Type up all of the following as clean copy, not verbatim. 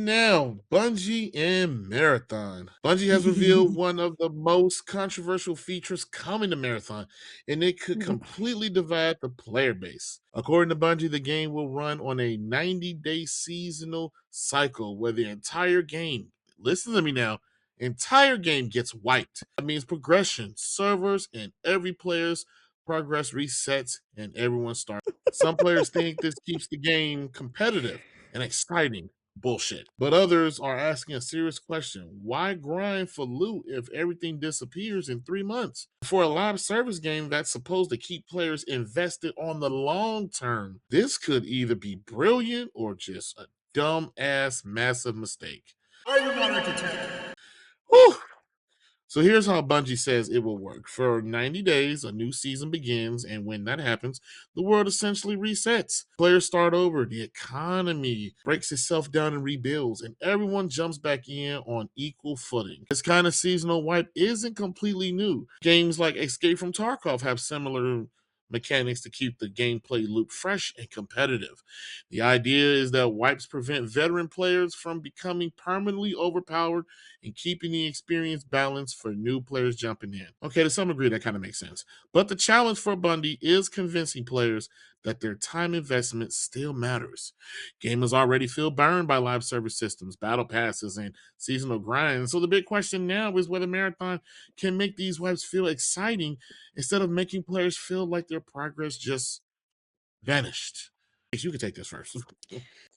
And now, Bungie and Marathon. Bungie has revealed one of the most controversial features coming to Marathon, and it could completely divide the player base. According to Bungie, the game will run on a 90-day seasonal cycle where the entire game, listen to me now, entire game gets wiped. That means progression, servers, and every player's progress resets and everyone starts. Some players think this keeps the game competitive and exciting. Bullshit. But others are asking a serious question. Why grind for loot if everything disappears in 3 months? For a live service game that's supposed to keep players invested on the long term, this could either be brilliant or just a dumb ass massive mistake. Are you going to take? Whew. So here's how Bungie says it will work. For 90 days, a new season begins, and when that happens, the world essentially resets. Players start over, the economy breaks itself down and rebuilds, and everyone jumps back in on equal footing. This kind of seasonal wipe isn't completely new. Games like Escape from Tarkov have similar mechanics to keep the gameplay loop fresh and competitive. The idea is that wipes prevent veteran players from becoming permanently overpowered and keeping the experience balanced for new players jumping in. Okay, to some degree, that kind of makes sense. But the challenge for Bungie is convincing players that their time investment still matters. Gamers already feel burned by live service systems, battle passes, and seasonal grinds. So the big question now is whether Marathon can make these wipes feel exciting instead of making players feel like their progress just vanished. You can take this first.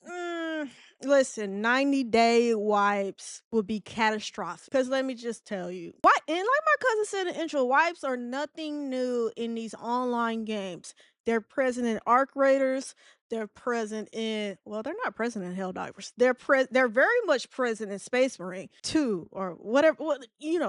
Mm, Listen, 90-day wipes would be catastrophic. Because let me just tell you, what and like my cousin said in the intro, wipes are nothing new in these online games. They're present in Arc Raiders. They're present in they're not present in Helldivers. They're very much present in Space Marine 2 or whatever.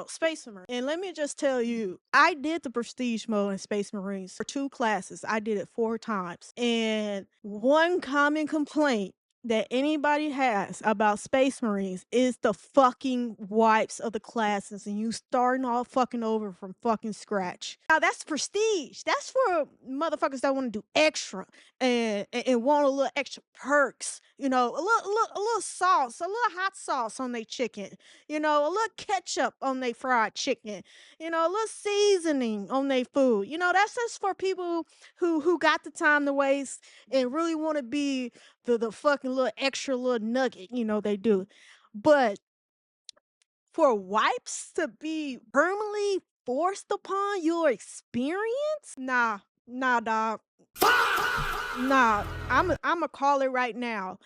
Space Marine. And let me just tell you, I did the prestige mode in Space Marines for 2 classes. I did it 4 times. And one common complaint that anybody has about Space Marines is the fucking wipes of the classes and you starting all fucking over from fucking scratch. Now that's prestige. That's for motherfuckers that want to do extra and want a little extra perks. A little sauce, a little hot sauce on their chicken. A little ketchup on their fried chicken. A little seasoning on their food. That's just for people who got the time to waste and really want to be the fucking little extra little nugget, they do. But for wipes to be permanently forced upon your experience? Nah, dog. Nah, I'ma call it right now.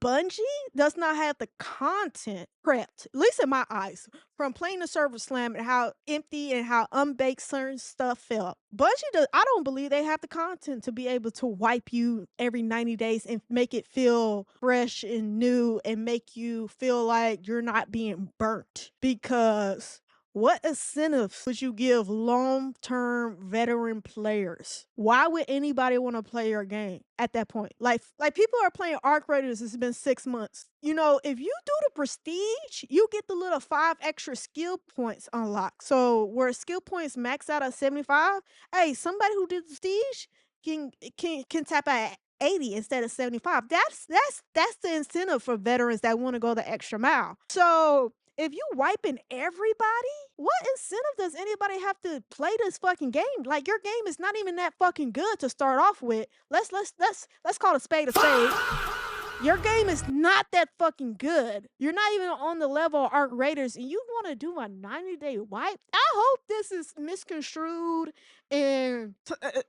Bungie does not have the content prepped, at least in my eyes, from playing the server slam and how empty and how unbaked certain stuff felt. I don't believe they have the content to be able to wipe you every 90 days and make it feel fresh and new and make you feel like you're not being burnt. Because what incentives would you give long-term veteran players? Why would anybody want to play your game at that point? Like people are playing Arc Raiders. It's been 6 months. If you do the prestige, you get the little 5 extra skill points unlocked. So where skill points max out at 75, hey, somebody who did the prestige can tap at 80 instead of 75. That's the incentive for veterans that want to go the extra mile. So if you wiping everybody, what incentive does anybody have to play this fucking game? Like your game is not even that fucking good to start off with. Let's call a spade a spade. Your game is not that fucking good. You're not even on the level of Arc Raiders, and you want to do a 90-day wipe? I hope this is misconstrued and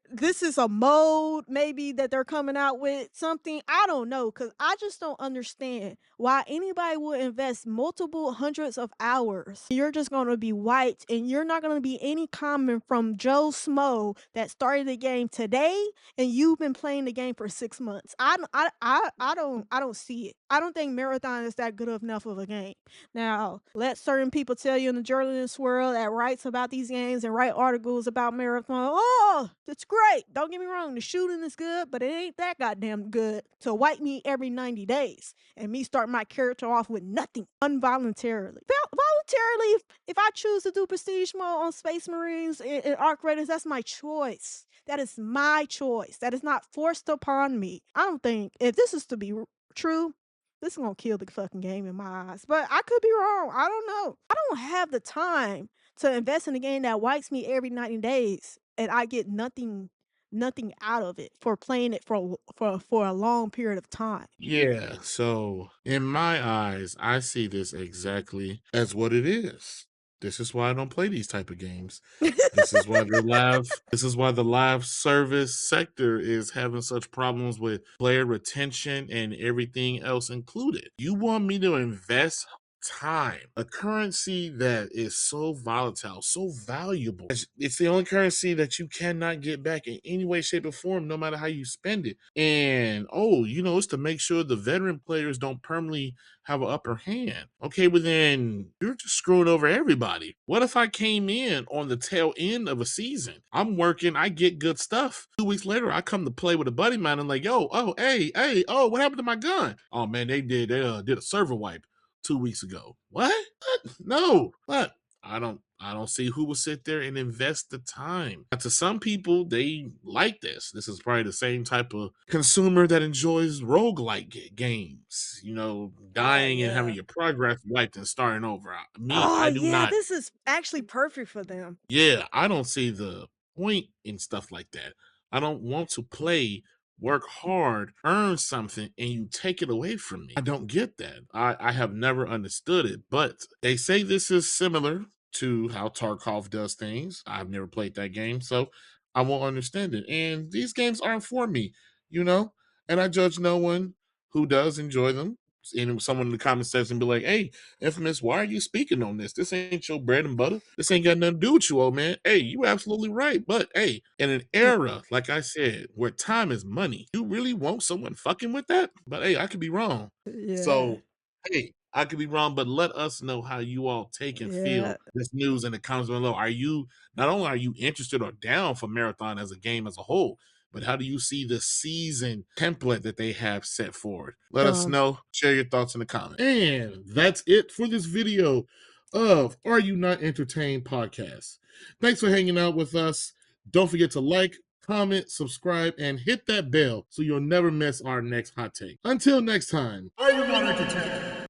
this is a mode maybe that they're coming out with something. I don't know, because I just don't understand why anybody would invest multiple hundreds of hours. You're just going to be wiped, and you're not going to be any comment from Joe Smo that started the game today and you've been playing the game for 6 months. I don't see it. I don't think Marathon is that good enough of a game. Now, let certain people tell you in the journalist world that writes about these games and write articles about Marathon. Oh, it's great. Don't get me wrong, the shooting is good, but it ain't that goddamn good to wipe me every 90 days and me start my character off with nothing involuntarily. Voluntarily, if I choose to do prestige mode on Space Marines and Arc Raiders, that's my choice. That is my choice. That is not forced upon me. I don't think if this is to be true, This is gonna kill the fucking game in my eyes. But I could be wrong. I don't know. I don't have the time to invest in a game that wipes me every 90 days and I get nothing out of it for playing it for a long period of time. Yeah, so in my eyes, I see this exactly as what it is. This is why I don't play these type of games. This is why the live service sector is having such problems with player retention and everything else included. You want me to invest time, a currency that is so volatile, so valuable. It's the only currency that you cannot get back in any way, shape, or form, no matter how you spend it. And oh, it's to make sure the veteran players don't permanently have an upper hand. Okay, but then you're just screwing over everybody. What if I came in on the tail end of a season? I'm working, I get good stuff. 2 weeks later, I come to play with a buddy of mine and like, yo, oh, hey, oh, what happened to my gun? Oh man, they did a server wipe 2 weeks ago. What? No. What? I don't see who will sit there and invest the time. Now, to some people, they like this. This is probably the same type of consumer that enjoys roguelike games, Yeah, dying and having yeah. your progress wiped and starting over. Me, Oh, I do yeah, not. this is actually perfect for them. Yeah, I don't see the point in stuff like that. I don't want to play, work hard, earn something, and you take it away from me. I don't get that. I have never understood it, but they say this is similar to how Tarkov does things. I've never played that game, so I won't understand it. And these games aren't for me, you know? And I judge no one who does enjoy them. And someone in the comment section be like, hey, Infamous, why are you speaking on this? This ain't your bread and butter. This ain't got nothing to do with you, old man. Hey, you absolutely right. But hey, in an Mm, era, like I said, where time is money, you really want someone fucking with that? But hey, I could be wrong. yeah, So, hey, I could be wrong, but let us know how you all take and yeah. feel this news in the comments below. Not only are you interested or down for Marathon as a game as a whole, but how do you see the season template that they have set forward? Let us Dumb. know. Share your thoughts in the comments. And that's it for this video of Are You Not Entertained podcast. Thanks for hanging out with us. Don't forget to like, comment, subscribe, and hit that bell so you'll never miss our next hot take. Until next time, are you not entertained?